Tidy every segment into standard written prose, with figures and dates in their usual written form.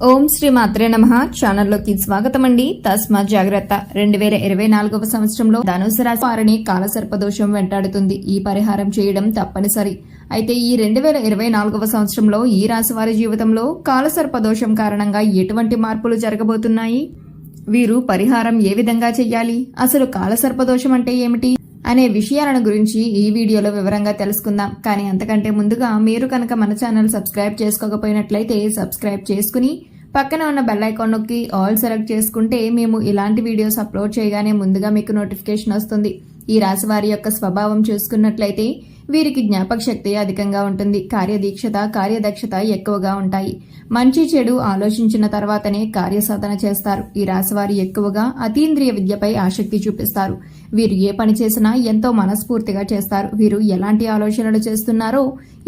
ఓం శ్రీ మాత్రే నమః. ఛానల్లోకి స్వాగతం అండి. తస్మా జాగ్రత్త. 2024వ సంవత్సరంలో ధనుసు రాశి వారిని కాలసర్పదోషం వెంటాడుతుంది. ఈ పరిహారం చేయడం తప్పనిసరి. అయితే ఈ 2024వ సంవత్సరంలో ఈ రాశి వారి జీవితంలో కాలసర్పదోషం కారణంగా ఎటువంటి మార్పులు జరగబోతున్నాయి, వీరు పరిహారం ఏ విధంగా చెయ్యాలి, అసలు కాలసర్పదోషం అంటే ఏమిటి అనే విషయాలను గురించి ఈ వీడియోలో వివరంగా తెలుసుకుందాం. కానీ అంతకంటే ముందుగా మీరు కనుక మన ఛానల్ సబ్స్క్రైబ్ చేసుకోకపోయినట్లయితే సబ్స్క్రైబ్ చేసుకుని పక్కన ఉన్న బెల్ ఐకాన్ నొక్కి ఆల్ సెలెక్ట్ చేసుకుంటే మేము ఇలాంటి వీడియోస్ అప్లోడ్ చేయగానే ముందుగా మీకు నోటిఫికేషన్ వస్తుంది. ఈ రాశి వారి యొక్క స్వభావం చూసుకున్నట్లయితే వీరికి జ్ఞాపక శక్తి అధికంగా ఉంటుంది. కార్యదీక్షత, కార్యదక్షత ఎక్కువగా ఉంటాయి. మంచి చెడు ఆలోచించిన తర్వాతనే కార్యసాధన చేస్తారు. ఈ రాశివారు ఎక్కువగా అతీంద్రియ విద్యపై ఆసక్తి చూపిస్తారు. వీరు ఏ పని చేసినా ఎంతో మనస్ఫూర్తిగా చేస్తారు. వీరు ఎలాంటి ఆలోచనలు చేస్తున్నారో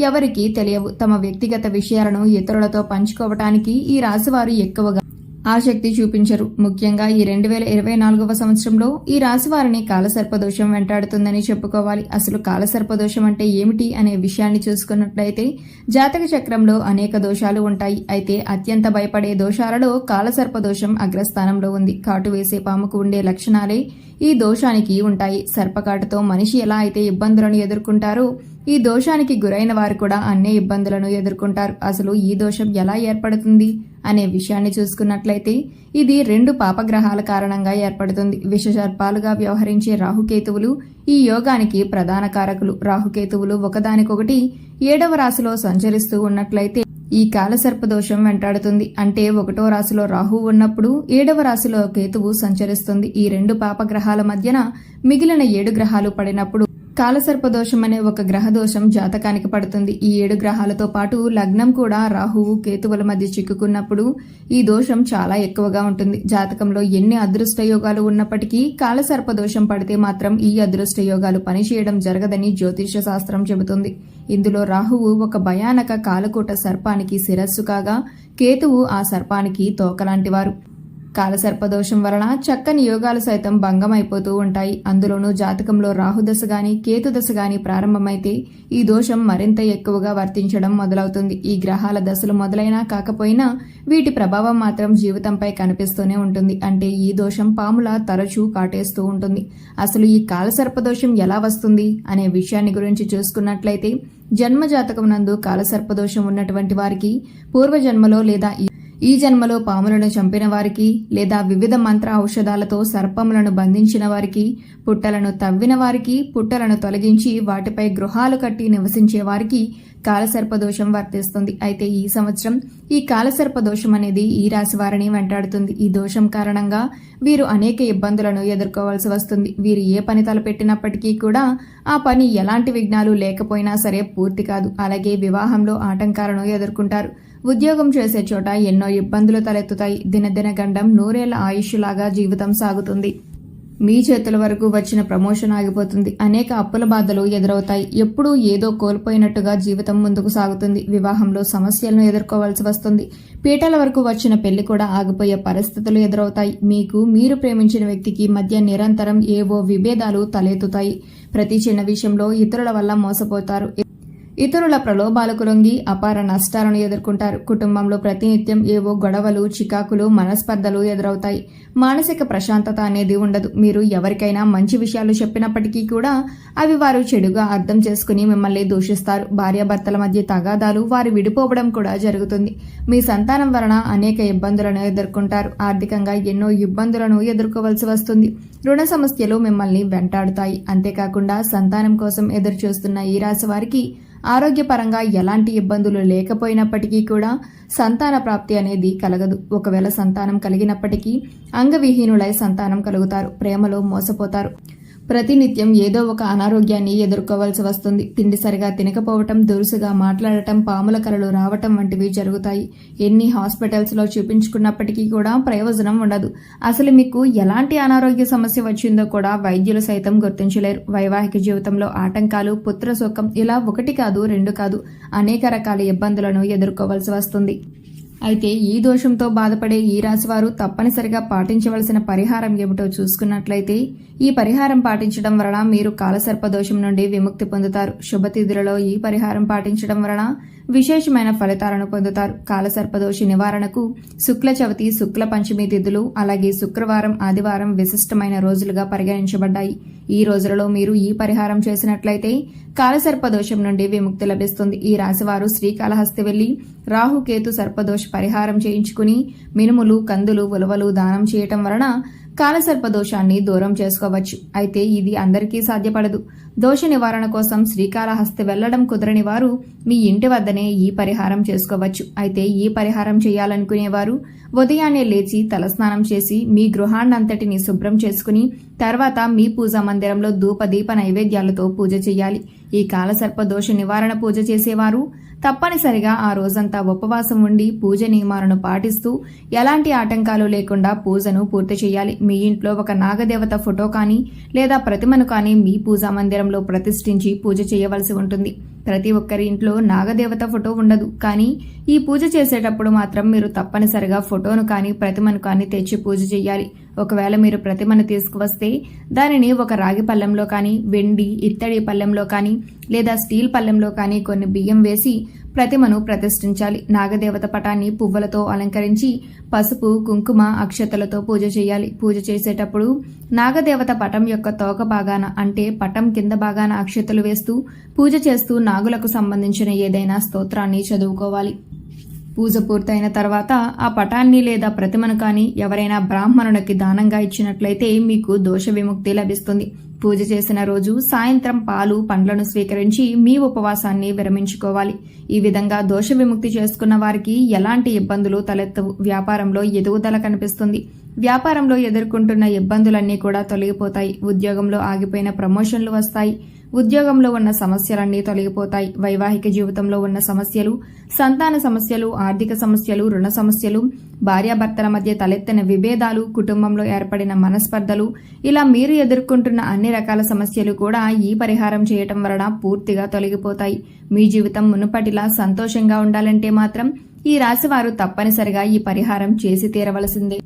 ఎవరికీ తెలియవు. తమ వ్యక్తిగత విషయాలను ఇతరులతో పంచుకోవటానికి ఈ రాశివారు ఎక్కువగా ఆసక్తి చూపించరు. ముఖ్యంగా ఈ 2024వ సంవత్సరంలో ఈ రాశి వారిని కాలసర్పదోషం వెంటాడుతుందని చెప్పుకోవాలి. అసలు కాలసర్పదోషం అంటే ఏమిటి అనే విషయాన్ని చూసుకున్నట్లయితే జాతక చక్రంలో అనేక దోషాలు ఉంటాయి. అయితే అత్యంత భయపడే దోషాలలో కాలసర్పదోషం అగ్రస్థానంలో ఉంది. కాటు వేసే పాముకు ఉండే లక్షణాలే ఈ దోషానికి ఉంటాయి. సర్పకాటుతో మనిషి ఎలా అయితే ఇబ్బందులను ఎదుర్కొంటారో ఈ దోషానికి గురైన వారు కూడా అన్నే ఇబ్బందులను ఎదుర్కొంటారు. అసలు ఈ దోషం ఎలా ఏర్పడుతుంది అనే విషయాన్ని చూసుకున్నట్లయితే ఇది 2 పాపగ్రహాల కారణంగా ఏర్పడుతుంది. విషసర్పాలుగా వ్యవహరించే రాహుకేతువులు ఈ యోగానికి ప్రధాన కారకులు. రాహుకేతువులు ఒకదానికొకటి 7వ రాశిలో సంచరిస్తూ ఉన్నట్లయితే ఈ కాలసర్పదోషం వెంటాడుతుంది. అంటే 1వ రాశిలో రాహు ఉన్నప్పుడు 7వ రాశిలో కేతువు సంచరిస్తుంది. ఈ 2 పాపగ్రహాల మధ్యన మిగిలిన 7 గ్రహాలు పడినప్పుడు కాలసర్పదోషం అనే ఒక గ్రహదోషం జాతకానికి పడుతుంది. ఈ 7 గ్రహాలతో పాటు లగ్నం కూడా రాహువు కేతువుల మధ్య చిక్కుకున్నప్పుడు ఈ దోషం చాలా ఎక్కువగా ఉంటుంది. జాతకంలో ఎన్ని అదృష్ట యోగాలు ఉన్నప్పటికీ కాలసర్పదోషం పడితే మాత్రం ఈ అదృష్ట యోగాలు పనిచేయడం జరగదని జ్యోతిష శాస్త్రం చెబుతుంది. ఇందులో రాహువు ఒక భయానక కాలకూట సర్పానికి శిరస్సు కాగా కేతువు ఆ సర్పానికి తోకలాంటివారు. కాలసర్పదోషం వలన చక్కని యోగాలు సైతం భంగమైపోతూ ఉంటాయి. అందులోనూ జాతకంలో రాహుదశ గాని కేతుదశ గాని ప్రారంభమైతే ఈ దోషం మరింత ఎక్కువగా వర్తించడం మొదలవుతుంది. ఈ గ్రహాల దశలు మొదలైనా కాకపోయినా వీటి ప్రభావం మాత్రం జీవితంపై కనిపిస్తూనే ఉంటుంది. అంటే ఈ దోషం పాముల తరచూ కాటేస్తూ ఉంటుంది. అసలు ఈ కాలసర్పదోషం ఎలా వస్తుంది అనే విషయాన్ని గురించి చూసుకున్నట్లయితే జన్మ జాతకం నందు కాలసర్పదోషం ఉన్నటువంటి వారికి పూర్వజన్మలో లేదా ఈ జన్మలో పాములను చంపిన వారికి లేదా వివిధ మంత్ర ఔషధాలతో సర్పములను బంధించిన వారికి, పుట్టలను తవ్విన వారికి, పుట్టలను తొలగించి వాటిపై గృహాలు కట్టి నివసించే వారికి కాలసర్పదోషం వర్తిస్తుంది. అయితే ఈ సంవత్సరం ఈ కాలసర్పదోషం అనేది ఈ రాశి వారిని వెంటాడుతుంది. ఈ దోషం కారణంగా వీరు అనేక ఇబ్బందులను ఎదుర్కోవాల్సి వస్తుంది. వీరు ఏ పని తలపెట్టినప్పటికీ కూడా ఆ పని ఎలాంటి విఘ్నాలు లేకపోయినా సరే పూర్తి కాదు. అలాగే వివాహంలో ఆటంకాలను ఎదుర్కొంటారు. ఉద్యోగం చేసే చోట ఎన్నో ఇబ్బందులు తలెత్తుతాయి. దినదిన గండం 100 ఏళ్ల ఆయుష్లాగా జీవితం సాగుతుంది. మీ చేతుల వరకు వచ్చిన ప్రమోషన్ ఆగిపోతుంది. అనేక అప్పుల బాధలు ఎదురవుతాయి. ఎప్పుడూ ఏదో కోల్పోయినట్టుగా జీవితం ముందుకు సాగుతుంది. వివాహంలో సమస్యలను ఎదుర్కోవాల్సి వస్తుంది. పీటల వరకు వచ్చిన పెళ్లి కూడా ఆగిపోయే పరిస్థితులు ఎదురవుతాయి. మీరు ప్రేమించిన వ్యక్తికి మధ్య నిరంతరం ఏవో విభేదాలు తలెత్తుతాయి. ప్రతి చిన్న విషయంలో ఇతరుల వల్ల మోసపోతారు. ఇతరుల ప్రలోభాలకు లొంగి అపార నష్టాలను ఎదుర్కొంటారు. కుటుంబంలో ప్రతినిత్యం ఏవో గొడవలు, చికాకులు, మనస్పర్ధలు ఎదురవుతాయి. మానసిక ప్రశాంతత అనేది ఉండదు. మీరు ఎవరికైనా మంచి విషయాలు చెప్పినప్పటికీ కూడా అవి వారు చెడుగా అర్థం చేసుకుని మిమ్మల్ని దూషిస్తారు. భార్యాభర్తల మధ్య తగాదాలు, వారు విడిపోవడం కూడా జరుగుతుంది. మీ సంతానం వలన అనేక ఇబ్బందులను ఎదుర్కొంటారు. ఆర్థికంగా ఎన్నో ఇబ్బందులను ఎదుర్కోవలసి వస్తుంది. రుణ సమస్యలు మిమ్మల్ని వెంటాడుతాయి. అంతేకాకుండా సంతానం కోసం ఎదురు చూస్తున్న ఈ రాశి వారికి ఆరోగ్యపరంగా ఎలాంటి ఇబ్బందులు లేకపోయినప్పటికీ కూడా సంతాన ప్రాప్తి అనేది కలగదు. ఒకవేళ సంతానం కలిగినప్పటికీ అంగవిహీనులై సంతానం కలుగుతారు. ప్రేమలో మోసపోతారు. ప్రతినిత్యం ఏదో ఒక అనారోగ్యాన్ని ఎదుర్కోవాల్సి వస్తుంది. తిండి సరిగా తినకపోవటం, దురుసుగా మాట్లాడటం, పాముల కలలు రావటం వంటివి జరుగుతాయి. ఎన్ని హాస్పిటల్స్ లో చూపించుకున్నప్పటికీ కూడా ప్రయోజనం ఉండదు. అసలు మీకు ఎలాంటి అనారోగ్య సమస్య వచ్చిందో కూడా వైద్యులు సైతం గుర్తించలేరు. వైవాహిక జీవితంలో ఆటంకాలు, పుత్రశోకం ఇలా 1 కాదు 2 కాదు అనేక రకాల ఇబ్బందులను ఎదుర్కోవాల్సి వస్తుంది. అయితే ఈ దోషంతో బాధపడే ఈ రాశివారు తప్పనిసరిగా పాటించవలసిన పరిహారం ఏమిటో చూసుకున్నట్లయితే ఈ పరిహారం పాటించడం వలన మీరు కాలసర్ప దోషం నుండి విముక్తి పొందుతారు. శుభతిథులలో ఈ పరిహారం పాటించడం వలన విశేషమైన ఫలితాలను పొందుతారు. కాలసర్పదోష నివారణకు శుక్ల చవితి, శుక్ల పంచమి తిథులు, అలాగే శుక్రవారం, ఆదివారం విశిష్టమైన రోజులుగా పరిగణించబడ్డాయి. ఈ రోజులలో మీరు ఈ పరిహారం చేసినట్లయితే కాలసర్పదోషం నుండి విముక్తి లభిస్తుంది. ఈ రాశివారు శ్రీకాళహస్తి వెళ్లి రాహుకేతు సర్పదోష పరిహారం చేయించుకుని మినుములు, కందులు, ఉలవలు దానం చేయటం వలన కాలసర్పదోషాన్ని దూరం చేసుకోవచ్చు. అయితే ఇది అందరికీ సాధ్యపడదు. దోష నివారణ కోసం శ్రీకాళహస్తి వెళ్లడం కుదరని వారు మీ ఇంటి వద్దనే ఈ పరిహారం చేసుకోవచ్చు. అయితే ఈ పరిహారం చేయాలనుకునేవారు ఉదయాన్నే లేచి తలస్నానం చేసి మీ గృహాన్నంతటిని శుభ్రం చేసుకుని తర్వాత మీ పూజా మందిరంలో ధూపదీప నైవేద్యాలతో పూజ చేయాలి. ఈ కాలసర్పదోష నివారణ పూజ చేసేవారు తప్పనిసరిగా ఆ రోజంతా ఉపవాసం ఉండి పూజ నియమాలను పాటిస్తూ ఎలాంటి ఆటంకాలు లేకుండా పూజను పూర్తి చేయాలి. మీ ఇంట్లో ఒక నాగదేవత ఫోటో కానీ లేదా ప్రతిమను కానీ మీ పూజా మందిరంలో ప్రతిష్ఠించి పూజ చేయవలసి ఉంటుంది. ప్రతి ఒక్కరి ఇంట్లో నాగదేవత ఫోటో ఉండదు, కానీ ఈ పూజ చేసేటప్పుడు మాత్రం మీరు తప్పనిసరిగా ఫోటోను కానీ ప్రతిమను కానీ తెచ్చి పూజ చేయాలి. ఒకవేళ మీరు ప్రతిమను తీసుకువస్తే దానిని ఒక రాగి పళ్ళెంలో కానీ, వెండి, ఇత్తడి పళ్ళెంలో కానీ లేదా స్టీల్ పళ్ళెంలో కానీ కొన్ని బియ్యం వేసి ప్రతిమను ప్రతిష్ఠించాలి. నాగదేవత పటాన్ని పువ్వులతో అలంకరించి పసుపు, కుంకుమ, అక్షతలతో పూజ చేయాలి. పూజ చేసేటప్పుడు నాగదేవత పటం యొక్క తోక భాగాన అంటే పటం కింద భాగాన అక్షతలు వేస్తూ పూజ చేస్తూ నాగులకు సంబంధించిన ఏదైనా స్తోత్రాన్ని చదువుకోవాలి. పూజ పూర్తయిన తర్వాత ఆ పటాన్ని లేదా ప్రతిమను కానీ ఎవరైనా బ్రాహ్మణునికి దానంగా ఇచ్చినట్లయితే మీకు దోష విముక్తి లభిస్తుంది. పూజ చేసిన రోజు సాయంత్రం పాలు, పండ్లను స్వీకరించి మీ ఉపవాసాన్ని విరమించుకోవాలి. ఈ విధంగా దోష విముక్తి చేసుకున్న వారికి ఎలాంటి ఇబ్బందులు తలెత్తవు. వ్యాపారంలో ఎదుగుదల కనిపిస్తుంది. వ్యాపారంలో ఎదుర్కొంటున్న ఇబ్బందులన్నీ కూడా తొలగిపోతాయి. ఉద్యోగంలో ఆగిపోయిన ప్రమోషన్లు వస్తాయి. ఉద్యోగంలో ఉన్న సమస్యలన్నీ తొలగిపోతాయి. వైవాహిక జీవితంలో ఉన్న సమస్యలు, సంతాన సమస్యలు, ఆర్థిక సమస్యలు, రుణ సమస్యలు, భార్యాభర్తల మధ్య తలెత్తిన విభేదాలు, కుటుంబంలో ఏర్పడిన మనస్పర్ధలు, ఇలా మీరు ఎదుర్కొంటున్న అన్ని రకాల సమస్యలు కూడా ఈ పరిహారం చేయటం వలన పూర్తిగా తొలగిపోతాయి. మీ జీవితం మునుపటిలా సంతోషంగా ఉండాలంటే మాత్రం ఈ రాశివారు తప్పనిసరిగా ఈ పరిహారం చేసి తీరవలసిందే.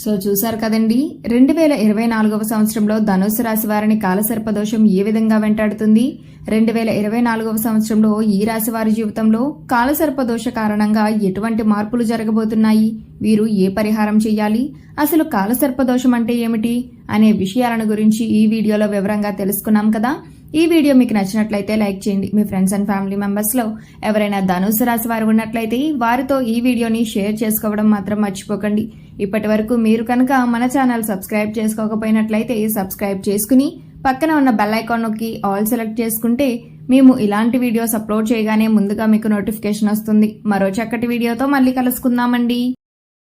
సో చూశారు కదండి, 2024వ సంవత్సరంలో ధనుస్సు రాశి వారిని కాలసర్పదోషం ఏ విధంగా వెంటాడుతుంది. 2024వ సంవత్సరంలో ఈ రాశి వారి జీవితంలో కాలసర్పదోష కారణంగా ఎటువంటి మార్పులు జరగబోతున్నాయి, వీరు ఏ పరిహారం చేయాలి, అసలు కాలసర్పదోషం అంటే ఏమిటి అనే విషయాలను గురించి ఈ వీడియోలో వివరంగా తెలుసుకున్నాం కదా. ఈ వీడియో మీకు నచ్చినట్లయితే లైక్ చేయండి. మీ ఫ్రెండ్స్ అండ్ ఫ్యామిలీ మెంబర్స్ లో ఎవరైనా ధనుస్సు రాశి వారు ఉన్నట్లయితే వారితో ఈ వీడియోని షేర్ చేసుకోవడం మాత్రం మర్చిపోకండి. ఇప్పటి వరకు మీరు కనుక మన ఛానల్ సబ్స్క్రైబ్ చేసుకోకపోయినట్లయితే సబ్స్క్రైబ్ చేసుకుని పక్కన ఉన్న బెల్ ఐకాన్ నొక్కి ఆల్ సెలెక్ట్ చేసుకుంటే మేము ఇలాంటి వీడియోస్ అప్లోడ్ చేయగానే ముందుగా మీకు నోటిఫికేషన్ వస్తుంది. మరో చక్కటి వీడియోతో మళ్ళీ కలుసుకుందామండి.